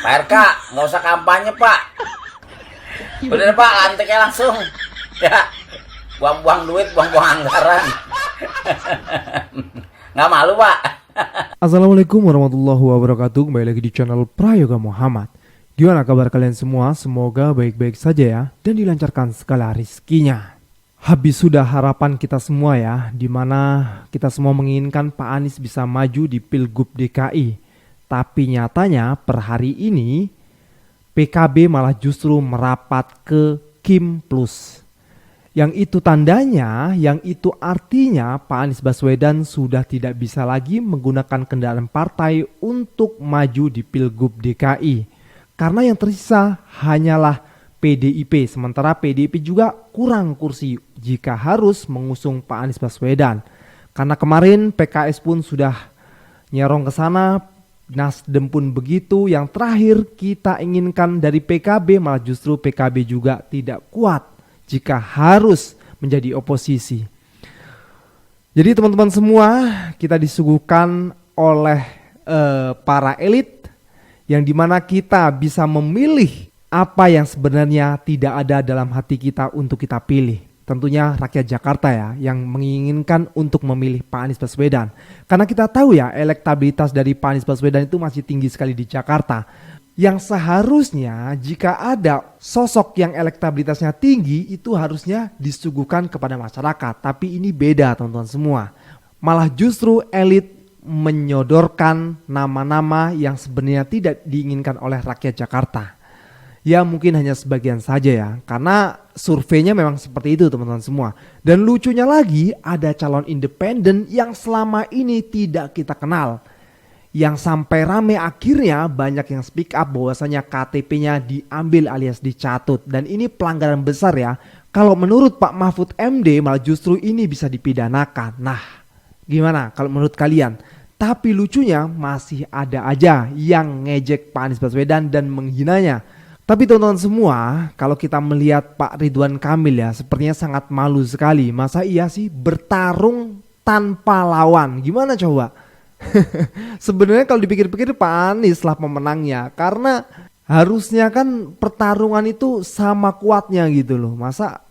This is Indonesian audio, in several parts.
Pak RK, nggak usah kampanye Pak. Udah Pak, lantiknya langsung. Ya, buang-buang duit, buang-buang anggaran. Nggak malu Pak. Assalamualaikum warahmatullahi wabarakatuh. Kembali lagi di channel Prayoga Muhammad. Gimana kabar kalian semua? Semoga baik-baik saja ya, dan dilancarkan segala rezekinya. Habis sudah harapan kita semua ya, dimana kita semua menginginkan Pak Anies bisa maju di Pilgub DKI. Tapi nyatanya per hari ini PKB malah justru merapat ke Kim Plus. Yang itu tandanya, yang itu artinya Pak Anies Baswedan sudah tidak bisa lagi menggunakan kendaraan partai untuk maju di Pilgub DKI. Karena yang tersisa hanyalah PDIP, sementara PDIP juga kurang kursi jika harus mengusung Pak Anies Baswedan. Karena kemarin PKS pun sudah nyerong ke sana, Nasdem pun begitu. Yang terakhir kita inginkan dari PKB malah justru PKB juga tidak kuat jika harus menjadi oposisi. Jadi teman-teman semua, kita disuguhkan oleh para elit yang dimana kita bisa memilih apa yang sebenarnya tidak ada dalam hati kita untuk kita pilih. Tentunya rakyat Jakarta ya, yang menginginkan untuk memilih Pak Anies Baswedan. Karena kita tahu ya, elektabilitas dari Pak Anies Baswedan itu masih tinggi sekali di Jakarta. Yang seharusnya jika ada sosok yang elektabilitasnya tinggi, itu harusnya disuguhkan kepada masyarakat. Tapi ini beda teman-teman semua. Malah justru elit menyodorkan nama-nama yang sebenarnya tidak diinginkan oleh rakyat Jakarta. Ya mungkin hanya sebagian saja ya, karena surveinya memang seperti itu teman-teman semua. Dan lucunya lagi, ada calon independen yang selama ini tidak kita kenal, yang sampai rame akhirnya banyak yang speak up bahwasanya KTP-nya diambil alias dicatut. Dan ini pelanggaran besar ya. Kalau menurut Pak Mahfud MD malah justru ini bisa dipidanakan. Nah, gimana kalau menurut kalian? Tapi lucunya masih ada aja yang ngejek Pak Anies Baswedan dan menghinanya. Tapi teman-teman semua, kalau kita melihat Pak Ridwan Kamil ya, sepertinya sangat malu sekali. Masa iya sih bertarung tanpa lawan? Gimana coba? Sebenarnya kalau dipikir-pikir Pak Anies lah pemenangnya. Karena harusnya kan pertarungan itu sama kuatnya gitu loh. Masa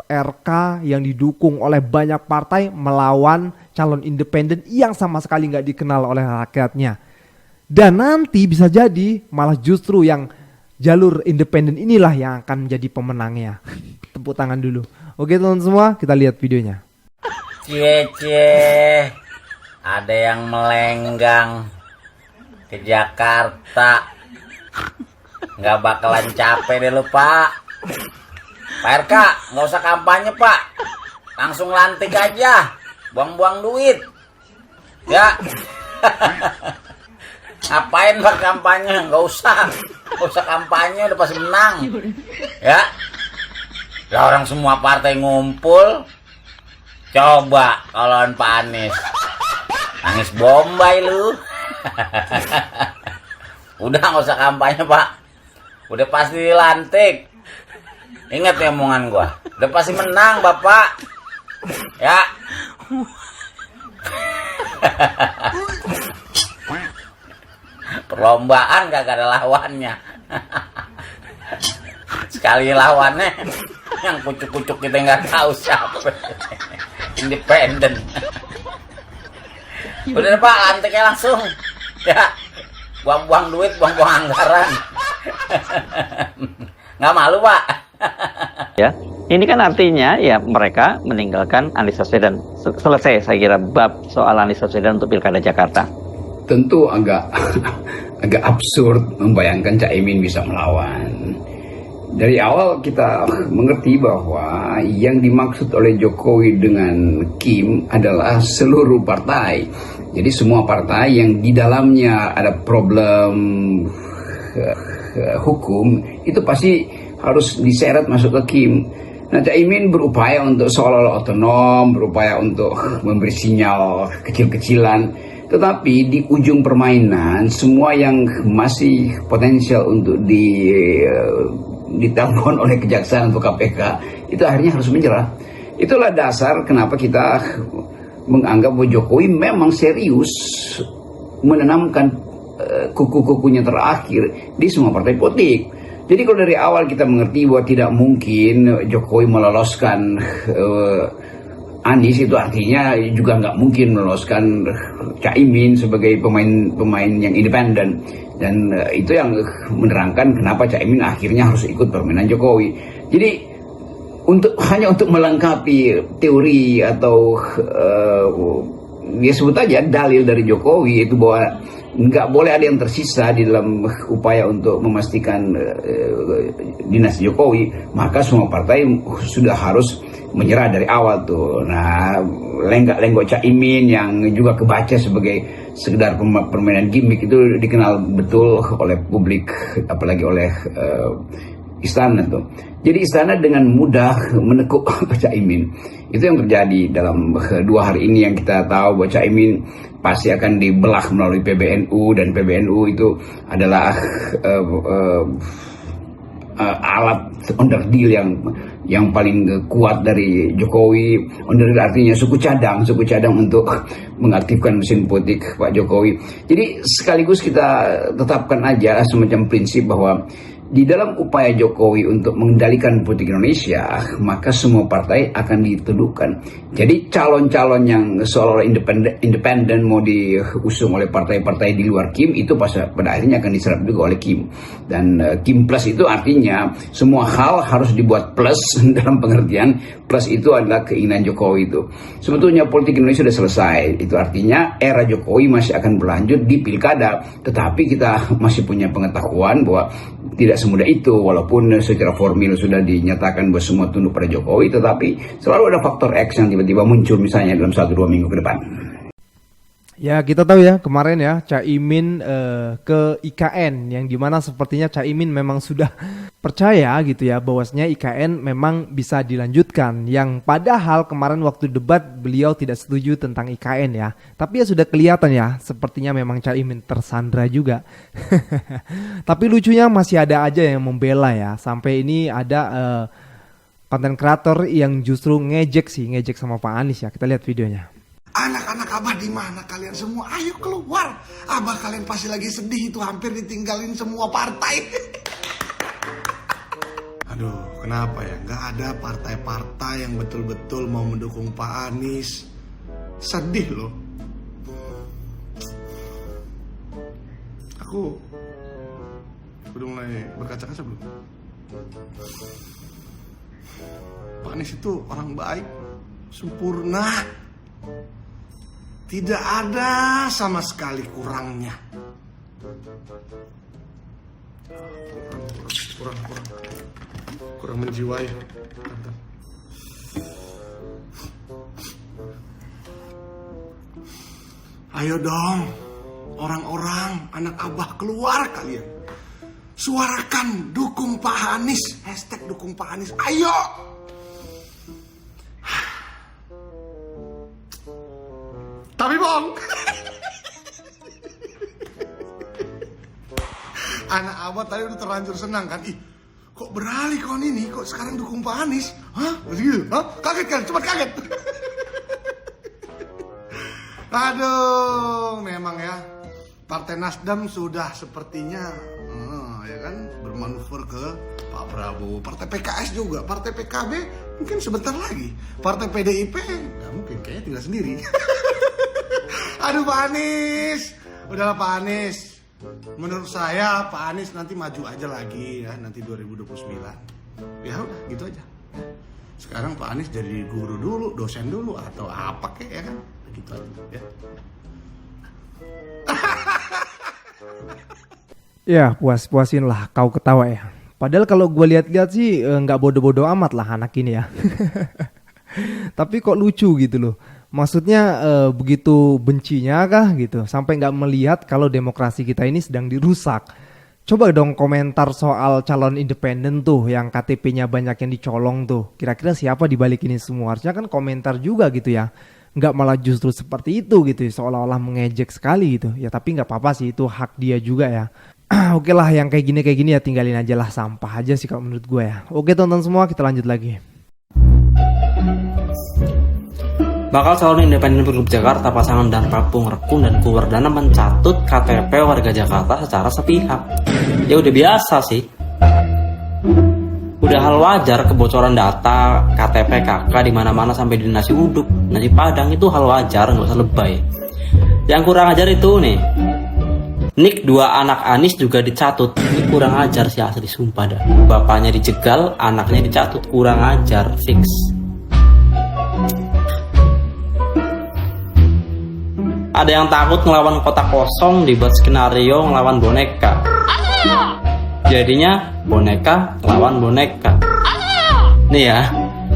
RK yang didukung oleh banyak partai melawan calon independen yang sama sekali nggak dikenal oleh rakyatnya. Dan nanti bisa jadi malah justru yang jalur independen inilah yang akan menjadi pemenangnya. Tepuk tangan dulu. Oke teman-teman semua, kita lihat videonya. Cie, ada yang melenggang ke Jakarta. Nggak bakalan capek deh lu Pak. Pak RK, nggak usah kampanye Pak. Langsung lantik aja. Buang-buang duit. Ya. Ngapain Pak kampanye? Nggak usah. Nggak usah kampanye, udah pasti menang. Ya. Lah orang semua partai ngumpul. Coba kalau Pak Anies. Nangis bombay lu. Udah nggak usah kampanye Pak. Udah pasti dilantik. Ingat ya omongan gua. Udah pasti menang Bapak. Ya. Perlombaan gak ada lawannya. Sekali lawannya yang kucuk-kucuk kita nggak tahu siapa. Independen. Udah Pak, lantiknya langsung. Ya. Buang-buang duit, buang-buang anggaran. Nggak malu Pak. Ya, ini kan artinya ya mereka meninggalkan Anies Baswedan. Selesai saya kira bab soal Anies Baswedan untuk Pilkada Jakarta. Tentu agak absurd membayangkan Caimin bisa melawan. Dari awal kita mengerti bahwa yang dimaksud oleh Jokowi dengan Kim adalah seluruh partai. Jadi semua partai yang di dalamnya ada problem hukum itu pasti harus diseret masuk ke Kim. Nah, Caimin berupaya untuk seolah-olah otonom, berupaya untuk memberi sinyal kecil-kecilan. Tetapi di ujung permainan, semua yang masih potensial untuk ditelepon oleh kejaksaan atau KPK, itu akhirnya harus menyerah. Itulah dasar kenapa kita menganggap bahwa Jokowi memang serius menanamkan kuku-kukunya terakhir di semua partai politik. Jadi kalau dari awal kita mengerti bahwa tidak mungkin Jokowi meloloskan Anies, itu artinya juga nggak mungkin meloloskan Caimin sebagai pemain yang independen. Dan itu yang menerangkan kenapa Caimin akhirnya harus ikut permainan Jokowi. Jadi hanya untuk melengkapi teori atau ya sebut aja dalil dari Jokowi, itu bahwa nggak boleh ada yang tersisa di dalam upaya untuk memastikan dinasti Jokowi, maka semua partai sudah harus menyerah dari awal tuh. Nah, lenggak-lenggok Caimin yang juga kebaca sebagai sekedar permainan gimmick itu dikenal betul oleh publik, apalagi oleh istana tuh. Jadi istana dengan mudah menekuk Caimin. Itu yang terjadi dalam 2 hari ini, yang kita tahu bahwa Caimin pasti akan dibelah melalui PBNU, dan PBNU itu adalah alat onderdil yang paling kuat dari Jokowi. Onderdil artinya suku cadang untuk mengaktifkan mesin politik Pak Jokowi. Jadi sekaligus kita tetapkan aja semacam prinsip bahwa di dalam upaya Jokowi untuk mengendalikan politik Indonesia, maka semua partai akan dituduhkan. Jadi calon-calon yang seolah-olah independen mau diusung oleh partai-partai di luar Kim, itu pada akhirnya akan diserap juga oleh Kim. Dan Kim plus itu artinya semua hal harus dibuat plus dalam pengertian plus itu adalah keinginan Jokowi itu. Sebetulnya politik Indonesia sudah selesai. Itu artinya era Jokowi masih akan berlanjut di pilkada. Tetapi kita masih punya pengetahuan bahwa tidak semudah itu, walaupun secara formil sudah dinyatakan bahwa semua tunduk pada Jokowi, tetapi selalu ada faktor X yang tiba-tiba muncul misalnya dalam 1-2 minggu ke depan. Ya, kita tahu ya kemarin ya Caimin ke IKN, yang dimana sepertinya Caimin memang sudah percaya gitu ya bahwasanya IKN memang bisa dilanjutkan, yang padahal kemarin waktu debat beliau tidak setuju tentang IKN ya. Tapi ya sudah kelihatan ya sepertinya memang Caimin tersandra juga. Tapi lucunya masih ada aja yang membela ya, sampai ini ada konten kreator yang justru ngejek sama Pak Anies ya. Kita lihat videonya. Anak-anak Abah di mana kalian semua? Ayo keluar. Abah kalian pasti lagi sedih, itu hampir ditinggalin semua partai. Aduh, kenapa ya? Nggak ada partai-partai yang betul-betul mau mendukung Pak Anies. Sedih loh. Aku udah mulai berkaca-kaca belum? Pak Anies itu orang baik, sempurna. Tidak ada sama sekali kurangnya. Kurang menjiwai. Ayo dong, orang-orang, anak Abah, keluar kalian. Suarakan dukung Pak Anies. #dukung Pak Anies. Ayo. Tapi bohong. Anak Abah tadi udah terlanjur senang kan. Ih, kok beralih kawan ini? Kok sekarang dukung Pak Anies? Hah? Begitu? Hah? Kaget kan? Cepat kaget. Aduh, memang ya. Partai Nasdem sudah sepertinya ya kan bermanuver ke Pak Prabowo. Partai PKS juga, partai PKB mungkin sebentar lagi. Partai PDIP nggak mungkin, kayaknya tinggal sendiri. Aduh Pak Anies, udahlah Pak Anies. Menurut saya Pak Anies nanti maju aja lagi ya, nanti 2029. Ya udah gitu aja. Sekarang Pak Anies jadi guru dulu, dosen dulu, atau apa kek ya kan, gitu aja ya. Ya puas-puasin lah kau ketawa ya. Padahal kalau gue lihat-lihat sih nggak bodoh-bodoh amat lah anak ini ya. Tapi kok lucu gitu loh. Maksudnya begitu bencinya kah gitu, sampai nggak melihat kalau demokrasi kita ini sedang dirusak. Coba dong komentar soal calon independen tuh yang KTP-nya banyak yang dicolong tuh. Kira-kira siapa di balik ini semua? Harusnya kan komentar juga gitu ya. Nggak malah justru seperti itu gitu, seolah-olah mengejek sekali gitu. Ya tapi nggak apa-apa sih, itu hak dia juga ya. Oke lah, yang kayak gini ya tinggalin aja lah, sampah aja sih kalau menurut gue ya. Oke teman-teman semua, kita lanjut lagi. Bakal calon independen Pilgub Jakarta pasangan Darpapung Rekun dan Kuwerdana mencatut KTP warga Jakarta secara sepihak. Ya udah biasa sih. Udah hal wajar kebocoran data KTP KK di mana-mana sampai di nasi uduk, nasi padang itu hal wajar, nggak usah lebay. Yang kurang ajar itu nih, Nick 2 anak Anies juga dicatut. Ini kurang ajar sih asli, sumpah dah. Bapaknya dijegal, anaknya dicatut, kurang ajar, fix. Ada yang takut ngelawan kotak kosong, dibuat skenario ngelawan boneka. Jadinya boneka lawan boneka. Nih ya,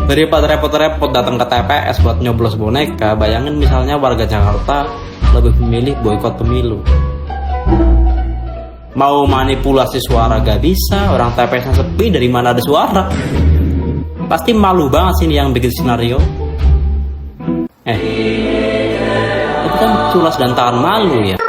daripada repot-repot datang ke TPS buat nyoblos boneka, bayangin misalnya warga Jakarta lebih memilih boikot pemilu. Mau manipulasi suara gak bisa, orang TPS-nya sepi, dari mana ada suara? Pasti malu banget sih yang bikin skenario. Itu kan culas dan tahan malu ya.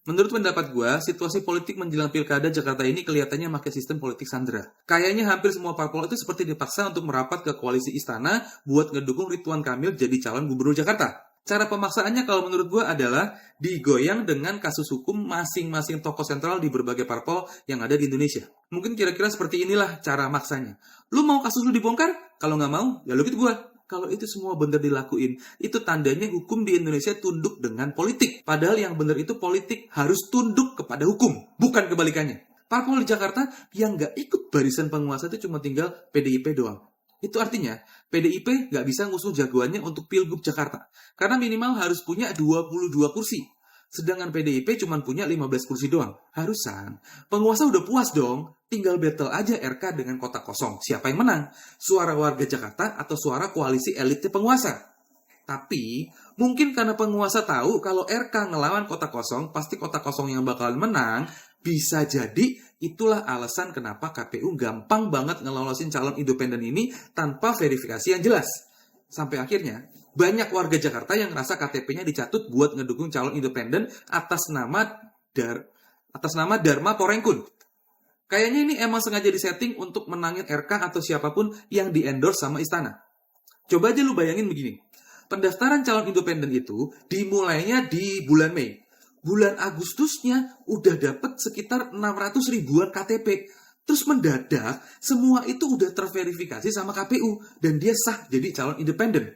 Menurut pendapat gue, situasi politik menjelang pilkada Jakarta ini kelihatannya pakai sistem politik sandera. Kayaknya hampir semua parpol itu seperti dipaksa untuk merapat ke koalisi istana buat ngedukung Ridwan Kamil jadi calon gubernur Jakarta. Cara pemaksaannya kalau menurut gue adalah digoyang dengan kasus hukum masing-masing tokoh sentral di berbagai parpol yang ada di Indonesia. Mungkin kira-kira seperti inilah cara maksanya. Lu mau kasus lu dibongkar? Kalau nggak mau, ya lu gitu gue. Kalau itu semua benar dilakuin, itu tandanya hukum di Indonesia tunduk dengan politik. Padahal yang benar itu politik harus tunduk kepada hukum, bukan kebalikannya. Parpol di Jakarta yang nggak ikut barisan penguasa itu cuma tinggal PDIP doang. Itu artinya PDIP nggak bisa ngusung jagoannya untuk Pilgub Jakarta. Karena minimal harus punya 22 kursi. Sedangkan PDIP cuma punya 15 kursi doang. Harusan penguasa udah puas dong. Tinggal battle aja RK dengan kotak kosong. Siapa yang menang? Suara warga Jakarta atau suara koalisi elitnya penguasa? Tapi, mungkin karena penguasa tahu kalau RK ngelawan kotak kosong, pasti kotak kosong yang bakalan menang. Bisa jadi itulah alasan kenapa KPU gampang banget ngelolosin calon independen ini tanpa verifikasi yang jelas. Sampai akhirnya, banyak warga Jakarta yang ngerasa KTP-nya dicatut buat ngedukung calon independen atas nama Dharma Porengkun. Kayaknya ini emang sengaja disetting untuk menangin RK atau siapapun yang di-endorse sama istana. Coba aja lu bayangin begini. Pendaftaran calon independen itu dimulainya di bulan Mei. Bulan Agustusnya udah dapet sekitar 600 ribuan KTP. Terus mendadak, semua itu udah terverifikasi sama KPU. Dan dia sah jadi calon independen.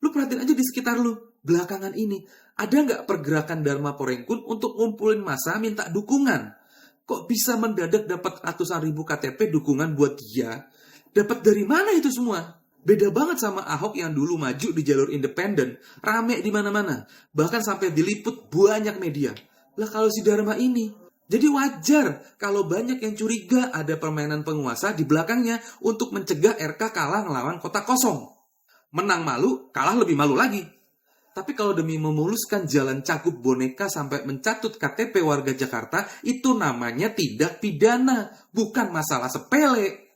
Lu perhatiin aja di sekitar lu. Belakangan ini, ada nggak pergerakan Dharma Porengkun untuk ngumpulin massa minta dukungan? Kok bisa mendadak dapat ratusan ribu KTP dukungan buat dia? Dapat dari mana itu semua? Beda banget sama Ahok yang dulu maju di jalur independen. Rame di mana-mana. Bahkan sampai diliput banyak media. Lah kalau si Dharma ini. Jadi wajar kalau banyak yang curiga ada permainan penguasa di belakangnya untuk mencegah RK kalah ngelawan kotak kosong. Menang malu, kalah lebih malu lagi. Tapi kalau demi memuluskan jalan cakup boneka sampai mencatut KTP warga Jakarta, itu namanya tindak pidana, bukan masalah sepele.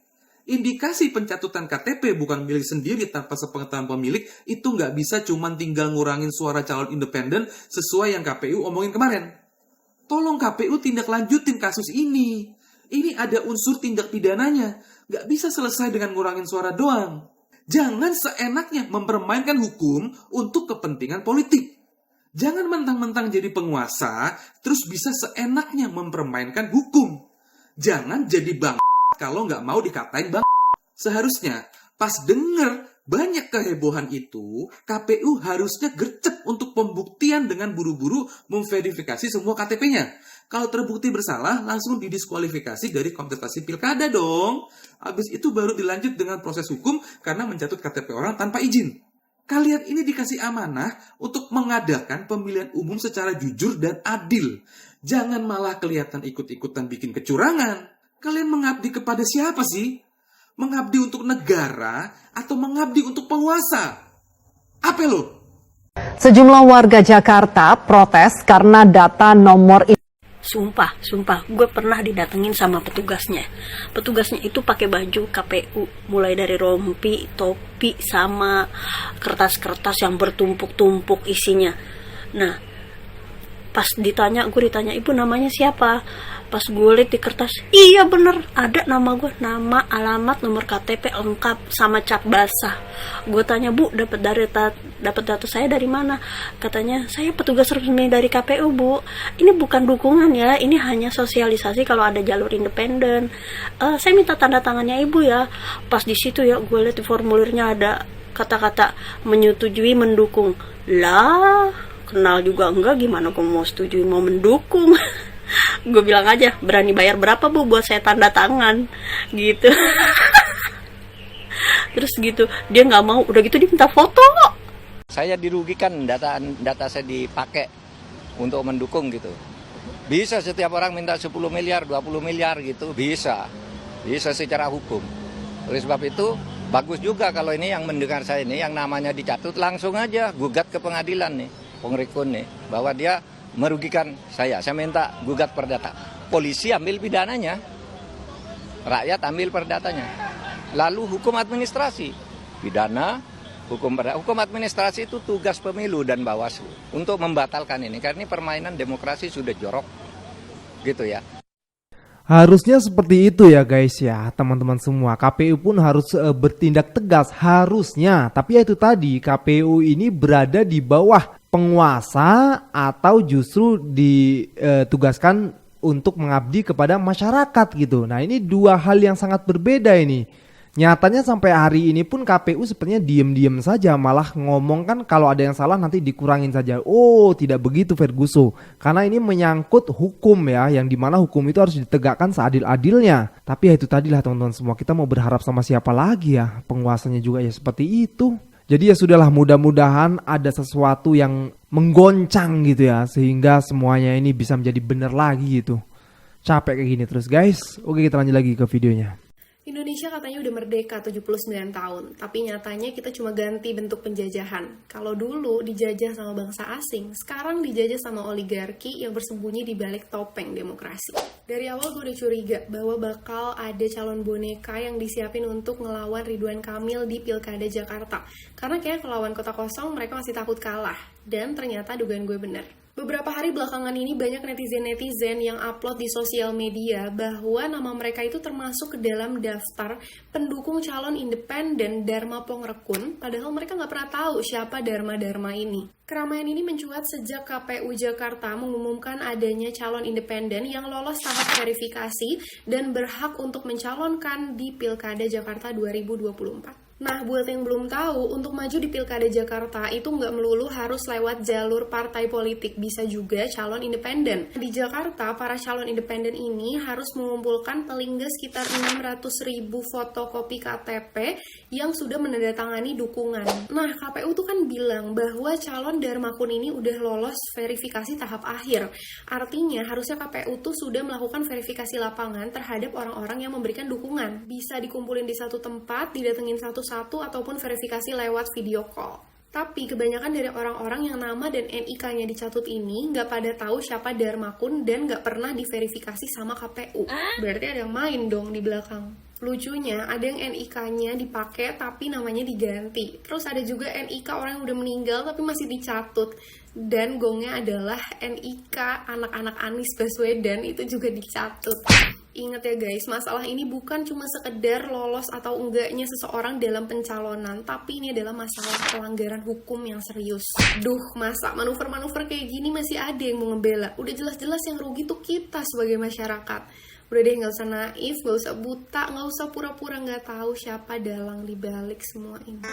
Indikasi pencatutan KTP bukan milik sendiri tanpa sepengetahuan pemilik, itu nggak bisa cuma tinggal ngurangin suara calon independen sesuai yang KPU omongin kemarin. Tolong KPU tindak lanjutin kasus ini. Ini ada unsur tindak pidananya. Nggak bisa selesai dengan ngurangin suara doang. Jangan seenaknya mempermainkan hukum untuk kepentingan politik. Jangan mentang-mentang jadi penguasa, terus bisa seenaknya mempermainkan hukum. Jangan jadi bang kalau nggak mau dikatain bang. Seharusnya pas denger banyak kehebohan itu, KPU harusnya gercep untuk pembuktian dengan buru-buru memverifikasi semua KTP-nya. Kalau terbukti bersalah, langsung didiskualifikasi dari kontestasi pilkada dong. Habis itu baru dilanjut dengan proses hukum karena mencatut KTP orang tanpa izin. Kalian ini dikasih amanah untuk mengadakan pemilihan umum secara jujur dan adil. Jangan malah kelihatan ikut-ikutan bikin kecurangan. Kalian mengabdi kepada siapa sih? Mengabdi untuk negara atau mengabdi untuk penguasa? Apa lo? Sejumlah warga Jakarta protes karena data nomor Sumpah, gue pernah didatengin sama petugasnya. Petugasnya itu pakai baju KPU, mulai dari rompi, topi, sama kertas-kertas yang bertumpuk-tumpuk isinya. Nah, Pas ditanya, gue ditanya, ibu namanya siapa? Pas gue liat di kertas, iya bener, ada nama gue, nama, alamat, nomor KTP lengkap sama cap basah. Gue tanya, bu, dapat data saya dari mana? Katanya, saya petugas resmi dari KPU, bu. Ini bukan dukungan ya, ini hanya sosialisasi kalau ada jalur independen. Saya minta tanda tangannya ibu ya. Pas di situ ya, gue liat di formulirnya ada kata-kata menyetujui, mendukung. Lah, kenal juga enggak, gimana gue mau setujui, mau mendukung? Gue bilang aja, berani bayar berapa bu buat saya tanda tangan gitu. Terus gitu, dia nggak mau, udah gitu dia minta foto. Saya dirugikan, data saya dipakai untuk mendukung gitu. Bisa setiap orang minta 10 miliar, 20 miliar gitu, bisa secara hukum. Oleh sebab itu bagus juga kalau ini yang mendengar saya ini, yang namanya dicatut, langsung aja gugat ke pengadilan nih, Pengrekun nih, bahwa dia merugikan saya minta gugat perdata. Polisi ambil pidananya, rakyat ambil perdatanya. Lalu hukum administrasi, pidana, hukum administrasi itu tugas pemilu dan Bawaslu untuk membatalkan ini, karena ini permainan demokrasi sudah jorok, gitu ya. Harusnya seperti itu ya guys ya, teman-teman semua. KPU pun harus bertindak tegas harusnya. Tapi ya itu tadi, KPU ini berada di bawah penguasa atau justru ditugaskan untuk mengabdi kepada masyarakat gitu. Nah, ini dua hal yang sangat berbeda ini. Nyatanya sampai hari ini pun KPU sepertinya diem-diem saja, malah ngomong kan kalau ada yang salah nanti dikurangin saja. Oh, tidak begitu Ferguson. Karena ini menyangkut hukum ya, yang dimana hukum itu harus ditegakkan seadil-adilnya. Tapi ya itu tadilah teman-teman semua, kita mau berharap sama siapa lagi ya, penguasanya juga ya seperti itu. Jadi ya sudahlah, mudah-mudahan ada sesuatu yang menggoncang gitu ya, sehingga semuanya ini bisa menjadi benar lagi gitu. Capek kayak gini terus guys. Oke, kita lanjut lagi ke videonya. Indonesia katanya udah merdeka 79 tahun, tapi nyatanya kita cuma ganti bentuk penjajahan. Kalau dulu dijajah sama bangsa asing, sekarang dijajah sama oligarki yang bersembunyi di balik topeng demokrasi. Dari awal gue udah curiga bahwa bakal ada calon boneka yang disiapin untuk ngelawan Ridwan Kamil di Pilkada Jakarta. Karena kayak kalau lawan kota kosong mereka masih takut kalah, dan ternyata dugaan gue bener. Beberapa hari belakangan ini banyak netizen-netizen yang upload di sosial media bahwa nama mereka itu termasuk ke dalam daftar pendukung calon independen Dharma Pongrekun, padahal mereka nggak pernah tahu siapa Dharma ini. Keramaian ini mencuat sejak KPU Jakarta mengumumkan adanya calon independen yang lolos tahap verifikasi dan berhak untuk mencalonkan di Pilkada Jakarta 2024. Nah, buat yang belum tahu, untuk maju di Pilkada Jakarta itu nggak melulu harus lewat jalur partai politik, bisa juga calon independen. Di Jakarta, para calon independen ini harus mengumpulkan paling nggak sekitar 600.000 fotokopi KTP yang sudah menandatangani dukungan. Nah, KPU tuh kan bilang bahwa calon Dharmakun ini udah lolos verifikasi tahap akhir. Artinya, harusnya KPU tuh sudah melakukan verifikasi lapangan terhadap orang-orang yang memberikan dukungan. Bisa dikumpulin di satu tempat, didatengin satu ataupun verifikasi lewat video call. Tapi kebanyakan dari orang-orang yang nama dan NIK-nya dicatut ini nggak pada tahu siapa Dharmakun dan nggak pernah diverifikasi sama KPU. Berarti ada yang main dong di belakang. Lucunya, ada yang NIK-nya dipakai tapi namanya diganti. Terus ada juga NIK orang yang udah meninggal tapi masih dicatut. Dan gongnya adalah NIK anak-anak Anies Baswedan, itu juga dicatut. Ingat ya guys, masalah ini bukan cuma sekedar lolos atau enggaknya seseorang dalam pencalonan, tapi ini adalah masalah pelanggaran hukum yang serius. Duh, masa manuver-manuver kayak gini masih ada yang mau ngebela? Udah jelas-jelas yang rugi tuh kita sebagai masyarakat. Udah deh, gak usah naif, gak usah buta, gak usah pura-pura gak tahu siapa dalang dibalik semua ini.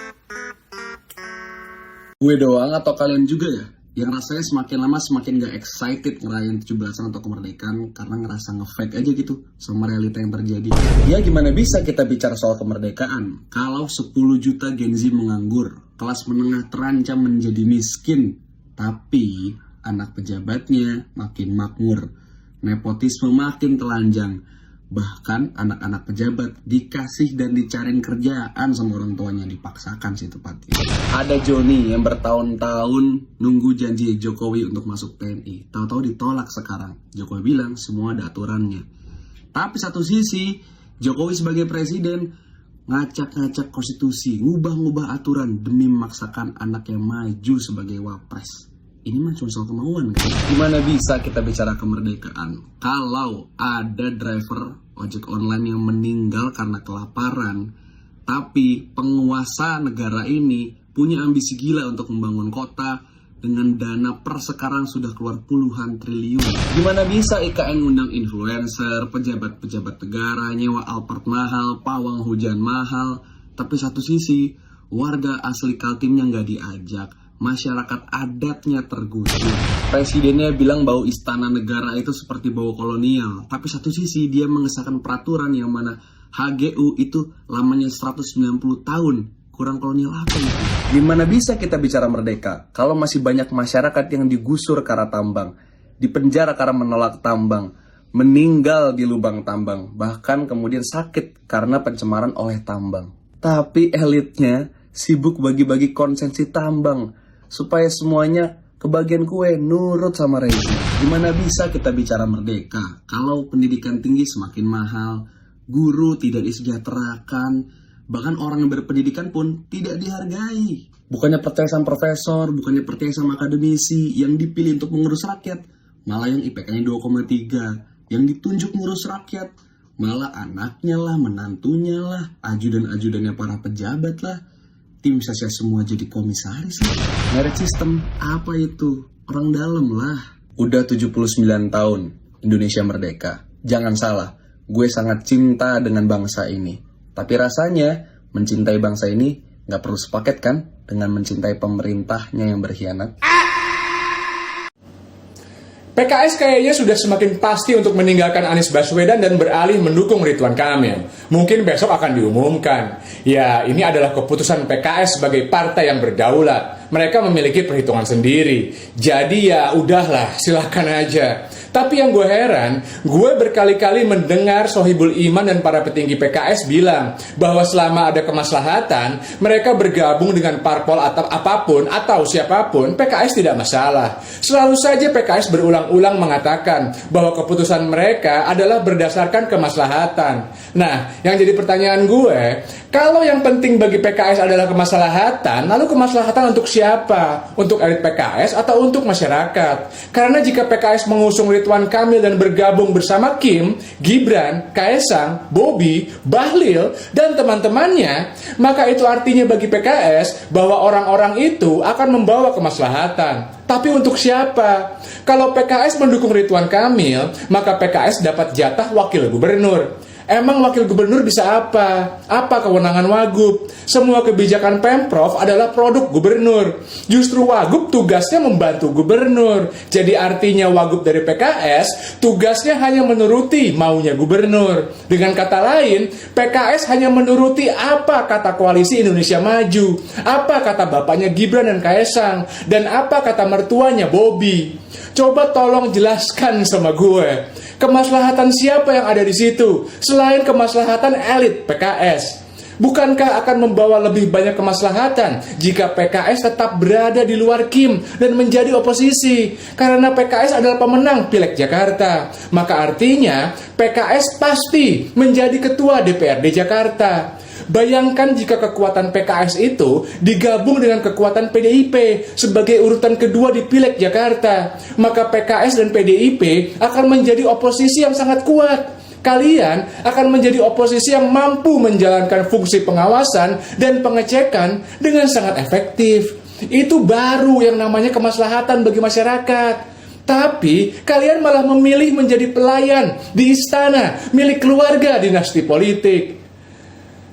Gue doang atau kalian juga ya? Yang rasanya semakin lama semakin gak excited ngerayain 17-an atau kemerdekaan karena ngerasa nge-fake aja gitu sama realita yang terjadi. Ya gimana bisa kita bicara soal kemerdekaan kalau 10 juta Gen Z menganggur, kelas menengah terancam menjadi miskin, tapi anak pejabatnya makin makmur, nepotisme makin telanjang. Bahkan anak-anak pejabat dikasih dan dicariin kerjaan sama orang tuanya, dipaksakan sih tepatnya. Ada Joni yang bertahun-tahun nunggu janji Jokowi untuk masuk TNI. Tahu-tahu ditolak sekarang. Jokowi bilang semua ada aturannya. Tapi satu sisi, Jokowi sebagai presiden ngacak-ngacak konstitusi, ngubah-ngubah aturan demi memaksakan anaknya maju sebagai wapres. ini mah cuma soal kemauan kan. Gimana bisa kita bicara kemerdekaan kalau ada driver ojek online yang meninggal karena kelaparan, tapi penguasa negara ini punya ambisi gila untuk membangun kota dengan dana per sekarang sudah keluar puluhan triliun. Gimana bisa IKN ngundang influencer, pejabat-pejabat negara, nyewa Alphard mahal, pawang hujan mahal, tapi satu sisi warga asli Kaltimnya nggak diajak, masyarakat adatnya tergusur. Presidennya bilang bahwa istana negara itu seperti bau kolonial, tapi satu sisi dia mengesahkan peraturan yang mana HGU itu lamanya 190 tahun. Kurang kolonial apa itu? Gimana bisa kita bicara merdeka kalau masih banyak masyarakat yang digusur karena tambang, dipenjara karena menolak tambang, meninggal di lubang tambang, bahkan kemudian sakit karena pencemaran oleh tambang. Tapi elitnya sibuk bagi-bagi konsensi tambang supaya semuanya kebagian kue nurut sama rezim. Gimana bisa kita bicara merdeka kalau pendidikan tinggi semakin mahal, guru tidak disejahterakan, bahkan orang yang berpendidikan pun tidak dihargai. Bukannya percaya sama profesor, bukannya percaya sama akademisi yang dipilih untuk mengurus rakyat, malah yang IPK-nya 2,3 yang ditunjuk ngurus rakyat, malah anaknya lah, menantunya lah, ajudan-ajudannya para pejabat lah, tim sosial semua jadi komisaris lah. Merit system apa itu? Orang dalam lah. Udah 79 tahun Indonesia merdeka. Jangan salah, gue sangat cinta dengan bangsa ini. Tapi rasanya mencintai bangsa ini gak perlu sepaket kan dengan mencintai pemerintahnya yang berkhianat. PKS kayaknya sudah semakin pasti untuk meninggalkan Anies Baswedan dan beralih mendukung Ridwan Kamil. Mungkin besok akan diumumkan. Ya, ini adalah keputusan PKS sebagai partai yang berdaulat. Mereka memiliki perhitungan sendiri. Jadi ya udahlah, silakan aja. Tapi yang gue heran, gue berkali-kali mendengar Sohibul Iman dan para petinggi PKS bilang bahwa selama ada kemaslahatan, mereka bergabung dengan parpol atau apapun atau siapapun, PKS tidak masalah. Selalu saja PKS berulang-ulang mengatakan bahwa keputusan mereka adalah berdasarkan kemaslahatan. Nah, yang jadi pertanyaan gue, kalau yang penting bagi PKS adalah kemaslahatan, lalu kemaslahatan untuk siapa? Untuk elit PKS atau untuk masyarakat? Karena jika PKS mengusung Ridwan Kamil dan bergabung bersama Kim, Gibran, Kaesang, Bobi, Bahlil, dan teman-temannya, maka itu artinya bagi PKS bahwa orang-orang itu akan membawa kemaslahatan. Tapi untuk siapa? Kalau PKS mendukung Ridwan Kamil, maka PKS dapat jatah wakil gubernur. Emang wakil gubernur bisa apa? Apa kewenangan Wagub? Semua kebijakan Pemprov adalah produk gubernur. Justru Wagub tugasnya membantu gubernur. Jadi artinya Wagub dari PKS tugasnya hanya menuruti maunya gubernur. Dengan kata lain, PKS hanya menuruti apa kata koalisi Indonesia Maju, apa kata bapaknya Gibran dan Kaesang, dan apa kata mertuanya Bobi. Coba tolong jelaskan sama gue, kemaslahatan siapa yang ada di situ selain kemaslahatan elit PKS? Bukankah akan membawa lebih banyak kemaslahatan jika PKS tetap berada di luar Kim dan menjadi oposisi? Karena PKS adalah pemenang Pileg Jakarta, maka artinya PKS pasti menjadi ketua DPRD Jakarta. Bayangkan jika kekuatan PKS itu digabung dengan kekuatan PDIP sebagai urutan kedua di Pileg Jakarta, maka PKS dan PDIP akan menjadi oposisi yang sangat kuat. Kalian akan menjadi oposisi yang mampu menjalankan fungsi pengawasan dan pengecekan dengan sangat efektif. Itu baru yang namanya kemaslahatan bagi masyarakat. Tapi kalian malah memilih menjadi pelayan di istana milik keluarga dinasti politik.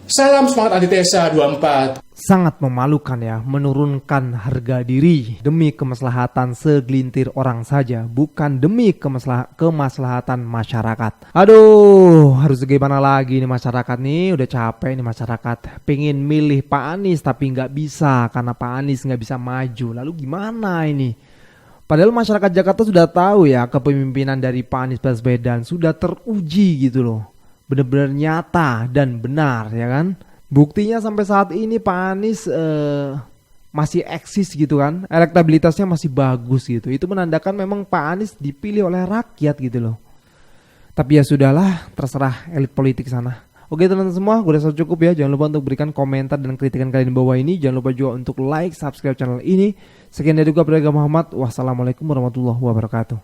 Salam semangat antitesa 24. Sangat memalukan ya, menurunkan harga diri demi kemaslahatan segelintir orang saja, bukan demi kemaslahatan masyarakat. Aduh, harus gimana lagi nih masyarakat nih, udah capek nih masyarakat. Pengen milih Pak Anies tapi nggak bisa karena Pak Anies nggak bisa maju. Lalu gimana ini? Padahal masyarakat Jakarta sudah tahu ya, kepemimpinan dari Pak Anies Baswedan sudah teruji gitu loh. Benar-benar nyata dan benar ya kan. Buktinya sampai saat ini Pak Anies masih eksis gitu kan. Elektabilitasnya masih bagus gitu. Itu menandakan memang Pak Anies dipilih oleh rakyat gitu loh. Tapi ya sudahlah, terserah elit politik sana. Oke teman-teman semua, gue rasa cukup ya. Jangan lupa untuk berikan komentar dan kritikan kalian di bawah ini. Jangan lupa juga untuk like, subscribe channel ini. Sekian dari gue, Prayoga Muhammad. Wassalamualaikum warahmatullahi wabarakatuh.